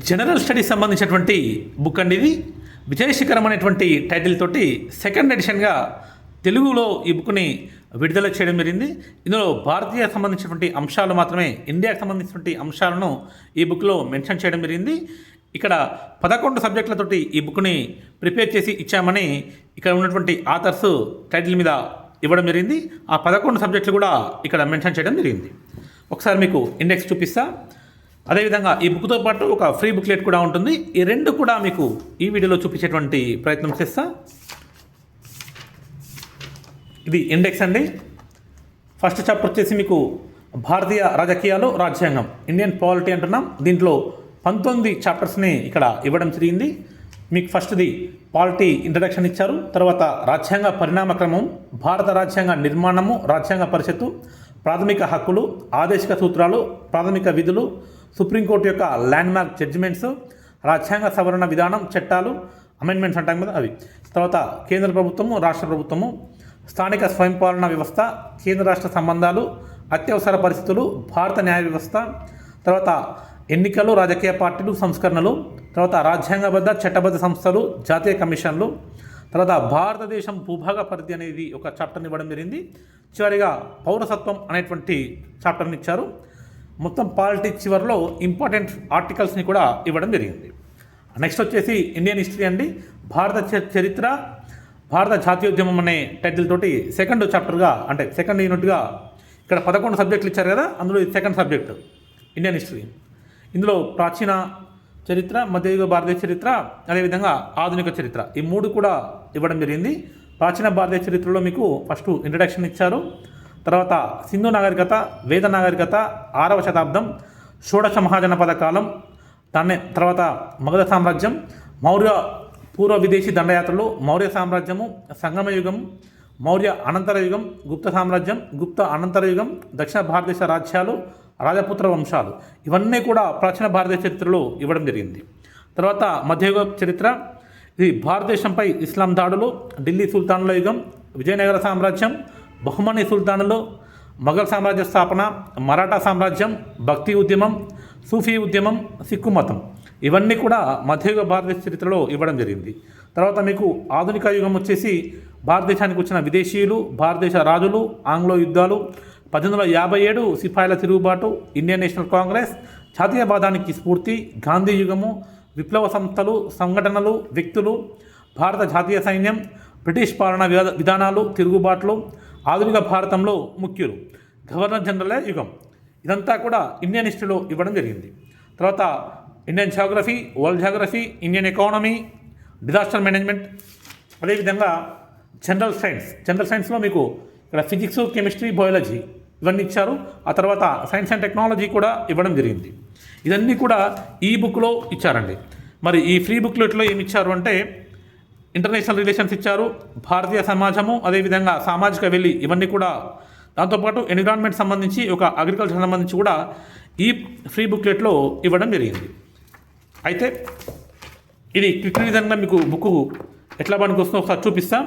General studies సంబంధించినటువంటి book అండి ఇది. విజయశిఖరం అనేటువంటి టైటిల్ తోటి సెకండ్ ఎడిషన్గా తెలుగులో ఈ బుక్ని విడుదల చేయడం జరిగింది. ఇందులో భారతీయ సంబంధించినటువంటి అంశాలు మాత్రమే, ఇండియాకు సంబంధించినటువంటి అంశాలను ఈ బుక్లో మెన్షన్ చేయడం జరిగింది. ఇక్కడ 11 సబ్జెక్టులతోటి ఈ బుక్ని ప్రిపేర్ చేసి ఇచ్చామని ఇక్కడ ఉన్నటువంటి ఆథర్స్ టైటిల్ మీద ఇవ్వడం జరిగింది. ఆ 11 సబ్జెక్టులు కూడా ఇక్కడ మెన్షన్ చేయడం జరిగింది. ఒకసారి మీకు ఇండెక్స్ చూపిస్తా. అదేవిధంగా ఈ బుక్తో పాటు ఒక ఫ్రీ బుక్లెట్ కూడా ఉంటుంది. ఈ రెండు కూడా మీకు ఈ వీడియోలో చూపించేటువంటి ప్రయత్నం చేస్తా. ఇది ఇండెక్స్ అండి. ఫస్ట్ చాప్టర్ వచ్చేసి మీకు భారతీయ రాజకీయాలు, రాజ్యాంగం, ఇండియన్ పాలిటీ అంటున్నాం. దీంట్లో 19 చాప్టర్స్ని ఇక్కడ ఇవ్వడం జరిగింది. మీకు ఫస్ట్ది పాలిటీ ఇంట్రడక్షన్ ఇచ్చారు. తర్వాత రాజ్యాంగ పరిణామక్రమం, భారత రాజ్యాంగ నిర్మాణము, రాజ్యాంగ పరిషత్తు, ప్రాథమిక హక్కులు, ఆదేశిక సూత్రాలు, ప్రాథమిక విధులు, సుప్రీంకోర్టు యొక్క ల్యాండ్మార్క్ జడ్జిమెంట్స్, రాజ్యాంగ సవరణ విధానం, చట్టాలు, అమెండ్మెంట్స్ అంటాం కదా అవి. తర్వాత కేంద్ర ప్రభుత్వము, రాష్ట్ర ప్రభుత్వము, స్థానిక స్వయంపాలన వ్యవస్థ, కేంద్ర రాష్ట్ర సంబంధాలు, అత్యవసర పరిస్థితులు, భారత న్యాయ వ్యవస్థ, తర్వాత ఎన్నికలు, రాజకీయ పార్టీలు, సంస్కరణలు, తర్వాత రాజ్యాంగబద్ధ చట్టబద్ధ సంస్థలు, జాతీయ కమిషన్లు, తర్వాత భారతదేశం భూభాగ పరిధి అనేది ఒక చాప్టర్ని ఇవ్వడం జరిగింది. చివరిగా పౌరసత్వం అనేటువంటి చాప్టర్ని ఇచ్చారు. మొత్తం పాలిటిక్స్ చివరిలో ఇంపార్టెంట్ ఆర్టికల్స్ని కూడా ఇవ్వడం జరిగింది. నెక్స్ట్ వచ్చేసి ఇండియన్ హిస్టరీ అండి. భారత చరిత్ర, భారత జాతీయోద్యమం అనే టైటిల్ తోటి సెకండ్ చాప్టర్గా, అంటే సెకండ్ యూనిట్గా ఇక్కడ 11 సబ్జెక్టులు ఇచ్చారు కదా, అందులో ఇది సెకండ్ సబ్జెక్ట్ ఇండియన్ హిస్టరీ. ఇందులో ప్రాచీన చరిత్ర, మధ్యయుగ భారతీయ చరిత్ర, అదేవిధంగా ఆధునిక చరిత్ర, ఈ 3 కూడా ఇవ్వడం జరిగింది. ప్రాచీన భారతీయ చరిత్రలో మీకు ఫస్ట్ ఇంట్రడక్షన్ ఇచ్చారు. తర్వాత సింధు నాగరికత, వేద నాగరికత, 6వ శతాబ్దం, షోడశ మహాజనపద కాలం, దాన్నే తర్వాత మగధ సామ్రాజ్యం, మౌర్య పూర్వ విదేశీ దండయాత్రలు, మౌర్య సామ్రాజ్యము, సంగమ యుగం, మౌర్య అనంతర యుగం, గుప్త సామ్రాజ్యం, గుప్త అనంతర యుగం, దక్షిణ భారతదేశ రాజ్యాలు, రాజపుత్ర వంశాలు, ఇవన్నీ కూడా ప్రాచీన భారతీయ చరిత్రలో ఇవ్వడం జరిగింది. తర్వాత మధ్యయుగ చరిత్ర, ఇది భారతదేశంపై ఇస్లాం దాడులు, ఢిల్లీ సుల్తానుల యుగం, విజయనగర సామ్రాజ్యం, బహుమని సుల్తానులు, మొఘల్ సామ్రాజ్య స్థాపన, మరాఠా సామ్రాజ్యం, భక్తి ఉద్యమం, సూఫీ ఉద్యమం, సిక్కు మతం, ఇవన్నీ కూడా మధ్యయుగ భారతదేశ చరిత్రలో ఇవ్వడం జరిగింది. తర్వాత మీకు ఆధునిక యుగం వచ్చేసి భారతదేశానికి వచ్చిన విదేశీయులు, భారతదేశ రాజులు, ఆంగ్లో యుద్ధాలు, 1857 సిపాయిల తిరుగుబాటు, ఇండియన్ నేషనల్ కాంగ్రెస్, జాతీయవాదానికి స్ఫూర్తి, గాంధీ యుగము, విప్లవ సంస్థలు, సంఘటనలు, వ్యక్తులు, భారత జాతీయ సైన్యం, బ్రిటిష్ పాలన విధానాలు, తిరుగుబాట్లు, ఆధునిక భారతంలో ముఖ్యులు, గవర్నర్ జనరల్ యుగం, ఇదంతా కూడా ఇండియన్ హిస్టరీలో ఇవ్వడం జరిగింది. తర్వాత Indian geography, world geography, Indian economy, disaster management, అదేవిధంగా జనరల్ సైన్స్లో మీకు ఇక్కడ ఫిజిక్స్, కెమిస్ట్రీ, బయాలజీ ఇవన్నీ ఇచ్చారు. ఆ తర్వాత సైన్స్ అండ్ టెక్నాలజీ కూడా ఇవ్వడం జరిగింది. ఇవన్నీ కూడా ఈ బుక్లో ఇచ్చారండి. మరి ఈ ఫ్రీ బుక్లెట్లో ఏమి ఇచ్చారు అంటే ఇంటర్నేషనల్ రిలేషన్స్ ఇచ్చారు, భారతీయ సమాజము, అదేవిధంగా సామాజిక వెల్లి, ఇవన్నీ కూడా, దాంతోపాటు ఎన్విరాన్మెంట్ సంబంధించి, ఒక అగ్రికల్చర్ సంబంధించి కూడా ఈ ఫ్రీ బుక్లెట్లో ఇవ్వడం జరిగింది. అయితే ఇది క్విక్ రివిజన్గా మీకు బుక్ ఎట్లా పనికి వస్తుందో ఒకసారి చూపిస్తాం.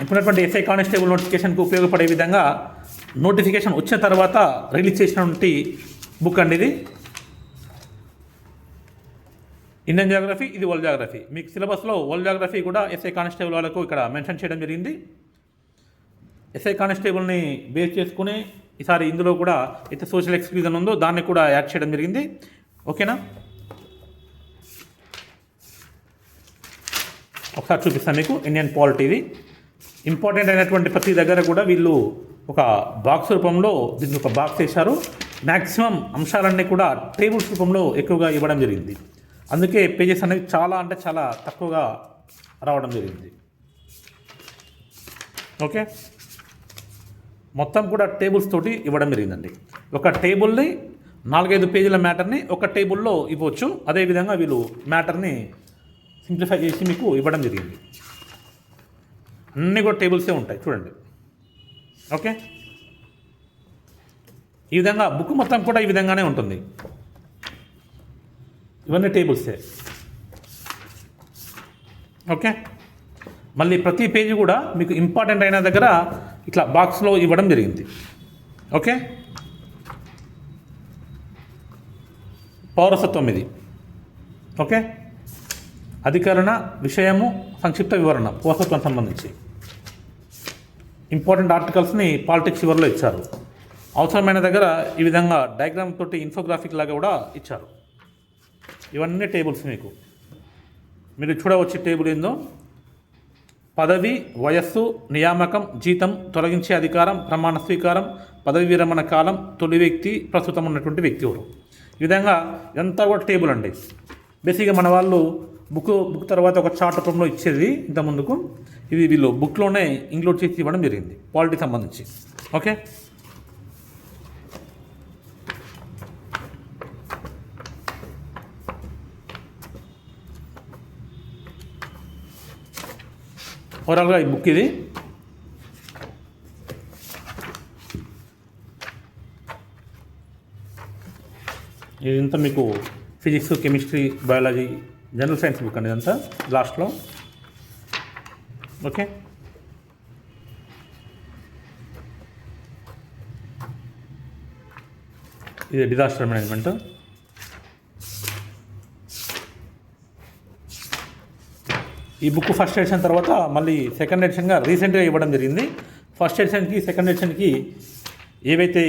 ఇప్పుడున్నటువంటి ఎస్ఐ కానిస్టేబుల్ నోటిఫికేషన్కి ఉపయోగపడే విధంగా నోటిఫికేషన్ వచ్చిన తర్వాత రిలీజ్ చేసినటువంటి బుక్ అండి ఇది. ఇండియన్ జాగ్రఫీ, ఇది వరల్డ్ జాగ్రఫీ. మీకు సిలబస్లో వరల్డ్ జాగ్రఫీ కూడా ఎస్ఐ కానిస్టేబుల్ వాళ్ళకు ఇక్కడ మెన్షన్ చేయడం జరిగింది. ఎస్ఐ కానిస్టేబుల్ని బేస్ చేసుకుని ఈసారి ఇందులో కూడా అయితే సోషల్ ఎక్స్క్లూజన్ ఉందో దాన్ని కూడా యాడ్ చేయడం జరిగింది. ఓకేనా, ఒకసారి చూపిస్తాను మీకు. ఇండియన్ పాలిటీది ఇంపార్టెంట్ అయినటువంటి ప్రతి దగ్గర కూడా వీళ్ళు ఒక బాక్స్ రూపంలో దీన్ని ఒక బాక్స్ వేశారు. మ్యాక్సిమం అంశాలన్నీ కూడా టేబుల్స్ రూపంలో ఎక్కువగా ఇవ్వడం జరిగింది. అందుకే పేజెస్ అనేవి చాలా అంటే చాలా తక్కువగా రావడం జరిగింది. ఓకే, మొత్తం కూడా టేబుల్స్ తోటి ఇవ్వడం జరిగిందండి. ఒక టేబుల్ని 4-5 పేజీల మ్యాటర్ని ఒక టేబుల్లో ఇవ్వచ్చు. అదేవిధంగా వీళ్ళు మ్యాటర్ని సింప్లిఫై చేసి మీకు ఇవ్వడం జరిగింది. అన్నీ కూడా టేబుల్సే ఉంటాయి చూడండి. ఓకే, ఈ విధంగా బుక్ మొత్తం కూడా ఈ విధంగానే ఉంటుంది. ఇవన్నీ టేబుల్సే. ఓకే, మళ్ళీ ప్రతి పేజీ కూడా మీకు ఇంపార్టెంట్ అయిన దగ్గర ఇట్లా బాక్స్లో ఇవ్వడం జరిగింది. ఓకే, పౌరసత్వం ఇది ఓకే, అధికరణ, విషయము, సంక్షిప్త వివరణ పౌరసత్వం సంబంధించి ఇంపార్టెంట్ ఆర్టికల్స్ని పాలిటిక్స్ చివరిలో ఇచ్చారు. అవసరమైన దగ్గర ఈ విధంగా డయాగ్రామ్ తోటి ఇన్ఫోగ్రాఫిక్ లాగా కూడా ఇచ్చారు. ఇవన్నీ టేబుల్స్ మీరు చూడవచ్చు. టేబుల్ ఏందో: పదవి, వయస్సు, నియామకం, జీతం, తొలగించే అధికారం, ప్రమాణ స్వీకారం, పదవి విరమణ కాలం, తొలి వ్యక్తి, ప్రస్తుతం ఉన్నటువంటి వ్యక్తి ఎవరు. ఈ విధంగా ఇదంతా కూడా టేబుల్ అండి. బేసిక్గా మన వాళ్ళు బుక్ తర్వాత ఒక చార్ట్ రూపంలో ఇచ్చేది ఇంత ముందుకు. ఇది వీళ్ళు బుక్లోనే ఇంక్లూడ్ చేసి ఇవ్వడం జరిగింది పాలిటీ సంబంధించి. ఓకే, ఓవరాల్గా ఈ బుక్ ఇది. ఇదంతా మీకు physics, chemistry, biology, general science book అండి ఇదంతా లాస్ట్లో. ఓకే, ఇది డిజాస్టర్ మేనేజ్మెంట్. ఈ బుక్ ఫస్ట్ ఎడిషన్ తర్వాత మళ్ళీ సెకండ్ ఎడిషన్గా రీసెంట్గా ఇవ్వడం జరిగింది. ఫస్ట్ ఎడిషన్కి సెకండ్ ఎడిషన్కి ఏవైతే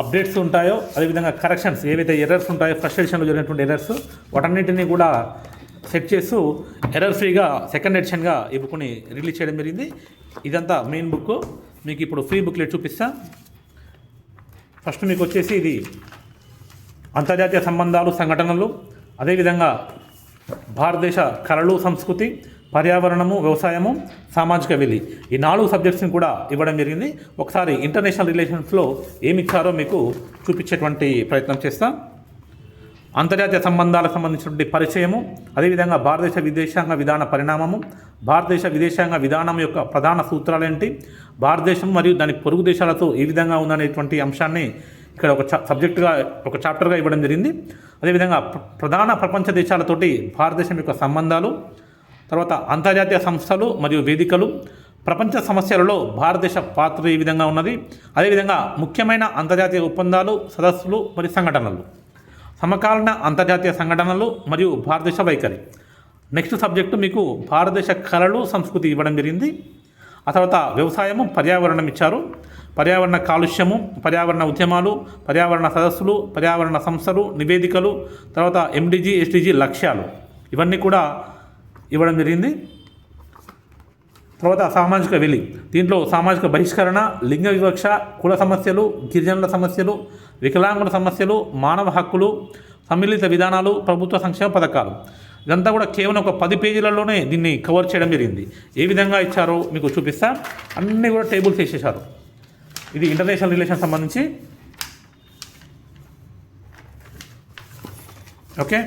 అప్డేట్స్ ఉంటాయో, అదేవిధంగా కరెక్షన్స్, ఏవైతే ఎర్రర్స్ ఉంటాయో ఫస్ట్ ఎడిషన్లో జరిగినటువంటి ఎర్రర్స్, వాటన్నిటిని కూడా సెట్ చేస్తూ ఎర్రర్ ఫ్రీగా సెకండ్ ఎడిషన్గా ఈ బుక్ని రిలీజ్ చేయడం జరిగింది. ఇదంతా మెయిన్ బుక్. మీకు ఇప్పుడు ఫ్రీ బుక్లెట్ చూపిస్తా. ఫస్ట్ మీకు వచ్చేసి ఇది అంతర్జాతీయ సంబంధాలు, సంఘటనలు, అదేవిధంగా భారతదేశ కళలు, సంస్కృతి, పర్యావరణము, వ్యవసాయము, సామాజిక వెలి, ఈ 4 సబ్జెక్ట్స్ని కూడా ఇవ్వడం జరిగింది. ఒకసారి ఇంటర్నేషనల్ రిలేషన్స్లో ఏమి ఇచ్చారో మీకు చూపించేటువంటి ప్రయత్నం చేస్తా. అంతర్జాతీయ సంబంధాలకు సంబంధించినటువంటి పరిచయము, అదేవిధంగా భారతదేశ విదేశాంగ విధాన పరిణామము, భారతదేశ విదేశాంగ విధానం యొక్క ప్రధాన సూత్రాలు ఏంటి, భారతదేశం మరియు దాని పొరుగు దేశాలతో ఏ విధంగా ఉందనేటువంటి అంశాన్ని ఇక్కడ ఒక సబ్జెక్టుగా, ఒక చాప్టర్గా ఇవ్వడం జరిగింది. అదేవిధంగా ప్రధాన ప్రపంచ దేశాలతోటి భారతదేశం యొక్క సంబంధాలు, తర్వాత అంతర్జాతీయ సంస్థలు మరియు వేదికలు, ప్రపంచ సమస్యలలో భారతదేశ పాత్ర ఏ విధంగా ఉన్నది, అదేవిధంగా ముఖ్యమైన అంతర్జాతీయ ఒప్పందాలు, సదస్సులు మరియు సంఘటనలు, సమకాలీన అంతర్జాతీయ సంఘటనలు మరియు భారతదేశ వైఖరి. నెక్స్ట్ సబ్జెక్టు మీకు భారతదేశ కళలు, సంస్కృతి ఇవ్వడం జరిగింది. ఆ తర్వాత వ్యవసాయము, పర్యావరణం ఇచ్చారు. పర్యావరణ కాలుష్యము, పర్యావరణ ఉద్యమాలు, పర్యావరణ సదస్సులు, పర్యావరణ సంస్థలు, నివేదికలు, తర్వాత ఎండిజి, ఎస్డిజి లక్ష్యాలు, ఇవన్నీ కూడా ఇవ్వడం జరిగింది. తర్వాత సామాజిక వెలి, దీంట్లో సామాజిక బహిష్కరణ, లింగ వివక్ష, కుల సమస్యలు, గిరిజనుల సమస్యలు, వికలాంగుల సమస్యలు, మానవ హక్కులు, సమ్మిళిత విధానాలు, ప్రభుత్వ సంక్షేమ పథకాలు. ఇదంతా కూడా కేవలం ఒక 10 పేజీలలోనే దీన్ని కవర్ చేయడం జరిగింది. ఏ విధంగా ఇచ్చారో మీకు చూపిస్తా. అన్నీ కూడా టేబుల్స్ వేసేసారు. ఇది ఇంటర్నేషనల్ రిలేషన్ సంబంధించి. ఓకే,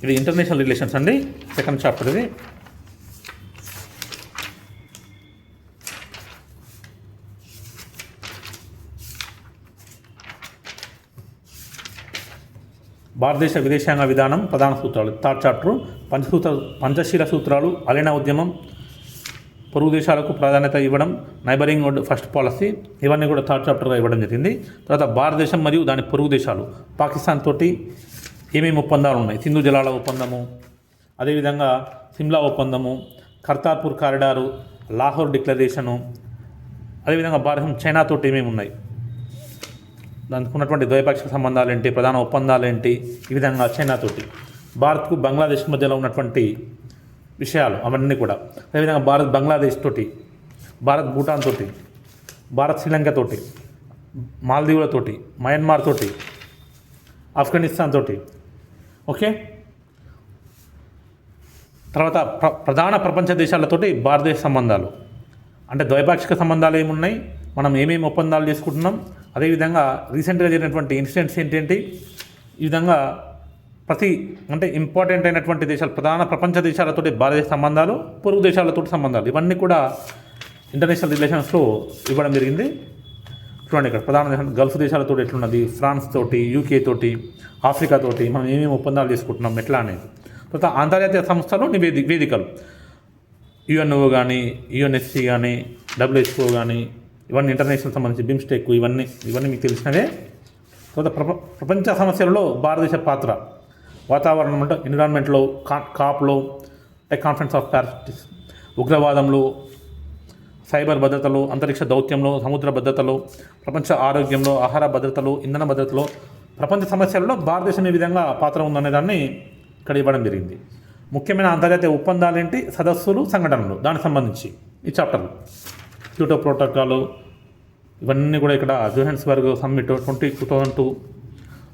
ఇది ఇంటర్నేషనల్ రిలేషన్స్ అండి, సెకండ్ చాప్టర్ ఇది. భారతదేశ విదేశాంగ విధానం, ప్రధాన సూత్రాలు, థర్డ్ చాప్టర్. పంచశీల సూత్రాలు, అలీనా ఉద్యమం, పొరుగు దేశాలకు ప్రాధాన్యత ఇవ్వడం, నైబరింగ్ ఫస్ట్ పాలసీ, ఇవన్నీ కూడా థర్డ్ చాప్టర్గా ఇవ్వడం జరిగింది. తర్వాత భారతదేశం మరియు దాని పొరుగు దేశాలు, పాకిస్తాన్ తోటి ఏమేమి ఒప్పందాలు ఉన్నాయి, సింధు జలాల ఒప్పందము, అదేవిధంగా సిమ్లా ఒప్పందము, కర్తార్పూర్ కారిడారు, లాహోర్ డిక్లరేషను, అదేవిధంగా భారతం చైనాతోటి ఏమేమి ఉన్నాయి, దానికి ఉన్నటువంటి ద్వైపాక్షిక సంబంధాలు ఏంటి, ప్రధాన ఒప్పందాలు ఏంటి, ఈ విధంగా చైనాతోటి, భారత్కు బంగ్లాదేశ్ మధ్యలో ఉన్నటువంటి విషయాలు అవన్నీ కూడా, అదేవిధంగా భారత్ బంగ్లాదేశ్ తోటి, భారత్ భూటాన్ తోటి, భారత్ శ్రీలంక తోటి, మాల్దీవులతోటి, మయన్మార్ తోటి, ఆఫ్ఘనిస్తాన్ తోటి. ఓకే, తర్వాత ప్రధాన ప్రపంచ దేశాలతోటి భారతదేశ సంబంధాలు, అంటే ద్వైపాక్షిక సంబంధాలు ఏమున్నాయి, మనం ఏమేమి ఒప్పందాలు చేసుకుంటున్నాం, అదేవిధంగా రీసెంట్గా జరిగినటువంటి ఇన్సిడెంట్స్ ఏంటేంటి, ఈ విధంగా అంటే ఇంపార్టెంట్ అయినటువంటి దేశాలు, ప్రధాన ప్రపంచ దేశాలతోటి భారతదేశ సంబంధాలు, పొరుగు దేశాలతో సంబంధాలు, ఇవన్నీ కూడా ఇంటర్నేషనల్ రిలేషన్స్లో ఇవ్వడం జరిగింది. చూడండి ఇక్కడ ప్రధాన దేశం గల్ఫ్ దేశాలతో ఎట్లున్నది, ఫ్రాన్స్ తోటి, యూకే తోటి, ఆఫ్రికా తోటి మనం ఏమేమి ఒప్పందాలు చేసుకుంటున్నాం ఎట్లా అనేది. తర్వాత అంతర్జాతీయ సంస్థలు, వేదికలు, యుఎన్ఓ కానీ, యుఎన్ఎస్సి కానీ, డబ్ల్యూహెచ్ఓ కానీ, ఇవన్నీ ఇంటర్నేషనల్ సంబంధించి బిమ్స్టెక్, ఇవన్నీ మీకు తెలిసినవే. తర్వాత ప్రపంచ సమస్యలలో భారతదేశ పాత్ర, వాతావరణం అంటే ఎన్విరాన్మెంట్లో, కాప్లో, కాన్ఫరెన్స్ ఆఫ్ ప్యారిస్, ఉగ్రవాదంలో, సైబర్ భద్రతలో, అంతరిక్ష దౌత్యంలో, సముద్ర భద్రతలో, ప్రపంచ ఆరోగ్యంలో, ఆహార భద్రతలో, ఇంధన భద్రతలో, ప్రపంచ సమస్యలలో భారతదేశం ఏ విధంగా పాత్ర ఉందనే దాన్ని ఇక్కడ ఇవ్వడం జరిగింది. ముఖ్యమైన అంతర్జాతీయ ఒప్పందాలేంటి, సదస్సులు, సంఘటనలు, దానికి సంబంధించి ఈ చాప్టర్లు, క్యోటో ప్రోటోకాల్, ఇవన్నీ కూడా ఇక్కడ జోహాన్స్బర్గ్ సమ్మిట్ 2002,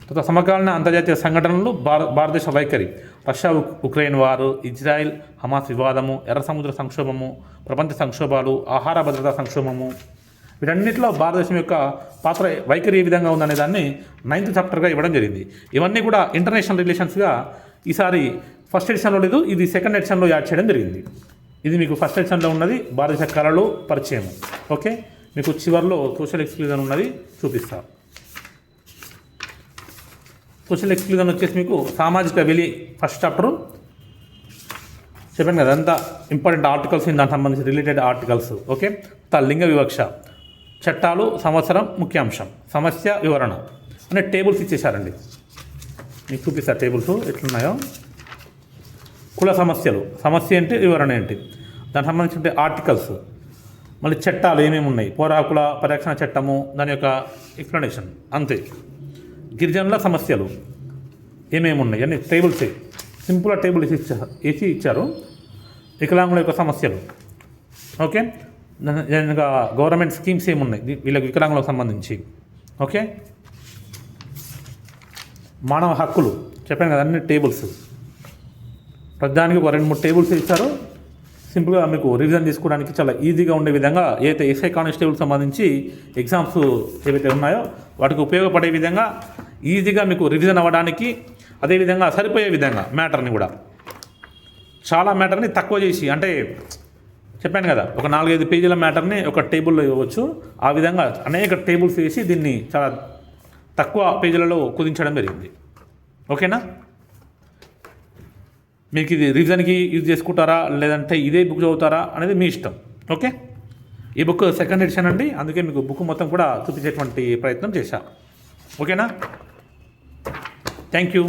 తర్వాత సమకాలీన అంతర్జాతీయ సంఘటనలు, భారతదేశ వైఖరి, రష్యా ఉక్రెయిన్ వారు, ఇజ్రాయెల్ హమాస్ వివాదము, ఎర్ర సముద్ర సంక్షోభము, ప్రపంచ సంక్షోభాలు, ఆహార భద్రతా సంక్షోభము, వీటన్నిటిలో భారతదేశం యొక్క పాత్ర వైఖరి ఏ విధంగా ఉందనే దాన్ని 9th చాప్టర్గా ఇవ్వడం జరిగింది. ఇవన్నీ కూడా ఇంటర్నేషనల్ రిలేషన్స్గా ఈసారి ఫస్ట్ ఎడిషన్లో లేదు, ఇది సెకండ్ ఎడిషన్లో యాడ్ చేయడం జరిగింది. ఇది మీకు ఫస్ట్ ఎడిషన్లో ఉన్నది భారతదేశ కళలు పరిచయం. ఓకే, మీకు చివరిలో సోషల్ ఎక్స్క్లూజన్ ఉన్నది చూపిస్తారు. సోషల్ ఎక్స్క్లూజన్ వచ్చేసి మీకు సామాజిక వెలి ఫస్ట్ చాప్టరు చెప్పాను కదా, అంతా ఇంపార్టెంట్ ఆర్టికల్స్ దానికి సంబంధించి రిలేటెడ్ ఆర్టికల్స్. ఓకే, లింగ వివక్ష, చట్టాలు, సంవత్సరం, ముఖ్యాంశం, సమస్య వివరణ అనే టేబుల్స్ ఇచ్చేసారండి. మీకు చూపిస్తారు టేబుల్స్ ఎట్లున్నాయో. కుల సమస్యలు, సమస్య ఏంటి, వివరణ ఏంటి, దానికి సంబంధించిన ఆర్టికల్స్, మళ్ళీ చట్టాలు ఏమేమి ఉన్నాయి, పోరాకుల పరిరక్షణ చట్టము, దాని యొక్క ఎక్స్ప్లెనేషన్ అంతే. గిరిజనుల సమస్యలు ఏమేమి ఉన్నాయి అన్ని టేబుల్స్, సింపుల్గా టేబుల్ వేసి ఇచ్చారు. వికలాంగుల యొక్క సమస్యలు, ఓకే, ఇంకా గవర్నమెంట్ స్కీమ్స్ ఏమున్నాయి వీళ్ళకి వికలాంగులకు సంబంధించి. ఓకే, మానవ హక్కులు చెప్పాను కదా, అన్ని టేబుల్స్, ప్రతిదానికి ఒక 2-3 టేబుల్స్ ఇచ్చారు. సింపుల్గా మీకు రివిజన్ తీసుకోవడానికి చాలా ఈజీగా ఉండే విధంగా ఏదైతే ఎస్ఐ కానిస్టేబుల్ సంబంధించి ఎగ్జామ్స్ ఏవైతే ఉన్నాయో వాటికి ఉపయోగపడే విధంగా ఈజీగా మీకు రివిజన్ అవ్వడానికి, అదేవిధంగా సరిపోయే విధంగా మ్యాటర్ని కూడా చాలా మ్యాటర్ని తక్కువ చేసి, అంటే చెప్పాను కదా ఒక 4-5 పేజీల మ్యాటర్ని ఒక టేబుల్లో ఇవ్వచ్చు. ఆ విధంగా అనేక టేబుల్స్ వేసి దీన్ని చాలా తక్కువ పేజీలలో కుదించడం జరిగింది. ఓకేనా, మీకు ఇది రివిజన్కి యూజ్ చేసుకుంటారా లేదంటే ఇదే బుక్ చదువుతారా అనేది మీ ఇష్టం. ఓకే, ఈ బుక్ సెకండ్ ఎడిషన్ అండి, అందుకే మీకు బుక్ మొత్తం కూడా చూపించేటువంటి ప్రయత్నం చేశా. ఓకేనా, థ్యాంక్ యూ.